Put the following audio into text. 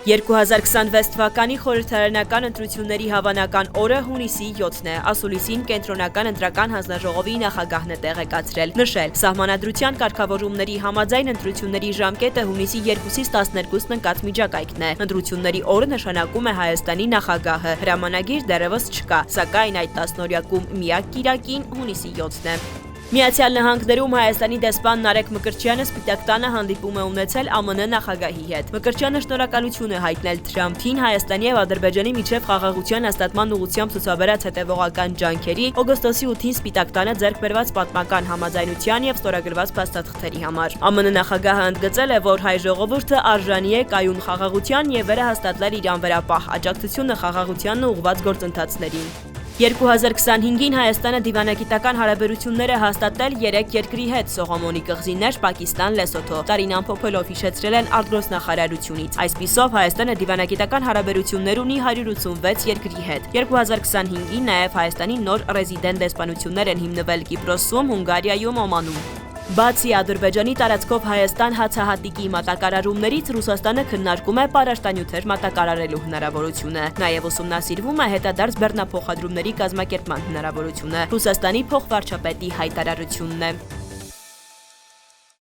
2026 թվականի խորհրդարանական ընտրությունների հավանական օրը հունիսի 7-ն է, ասուլիսին կենտրոնական ընտրական հանձնաժողովի նախագահն է տեղեկացրել, նշել, սահմանադրության կարգավորումների համաձայն ընտրությունների ժամկետը հունիսի 2-ից 12-ն ընկած միջակայքն է, ընտրությունների օրը նշանակում է Հայաստանի նախագահը, հրամանագիր դեռևս չկա, սակայն այդ տասնօրյակում միակ կիրակին հունիսի 7-ն է։ Միացյալ Նահանգներում Հայաստանի դեսպան Նարեկ Մկրտչյանը Սպիտակ տանը հանդիպում է ունեցել ԱՄՆ նախագահի հետ։ Մկրտչյանը շնորհակալություն է հայտնել Թրամփին Հայաստանի եւ Ադրբեջանի միջև խաղաղության հաստատման ուղղությամբ ցուցաբերած հետևողական ջանքերի օգոստոսի 8-ին Սպիտակ տանը ձեռք բերված պատմական համաձայնության եւ ստորագրված փաստաթղթերի համար։ ԱՄՆ նախագահը ընդգծել է, որ հայ ժողովուրդը արժանի է կայուն խաղաղության եւ վերահաստատել իր անվերապահ աջակցությունը խաղաղությանն ուղղված գործընթացներին։ 2025-ին Հայաստանը դիվանագիտական հարաբերություններ է հաստատել 3 երկրի հետ՝ Սողոմոնի կղզիներ, Պակիստան, Լեսոթո։ Տարին ամփոփելով հիշեցրել են արտգործնախարարությունից։ Այսպիսով Հայաստանը դիվանագիտական հարաբերություններ ունի 186 երկրի հետ։ 2025-ին նաև Հայաստանի նոր ռեզիդենտ դեսպանություններ են հիմնվել Կիպրոսում, Հունգարիայում, Օմանում։ Բացի Ադրբեջանի տարածքով Հայաստան հացահատիկի մատակարարումներից Ռուսաստանը քննարկում է պարարտանյութեր մատակարարելու հնարավորությունը։ Նաև ուսումնասիրվում է հետադարձ բեռնափոխադրումների կազմակերպման հնարավորությունը։ Ռուսաստանի փոխվարչապետի հայտարարությունն է։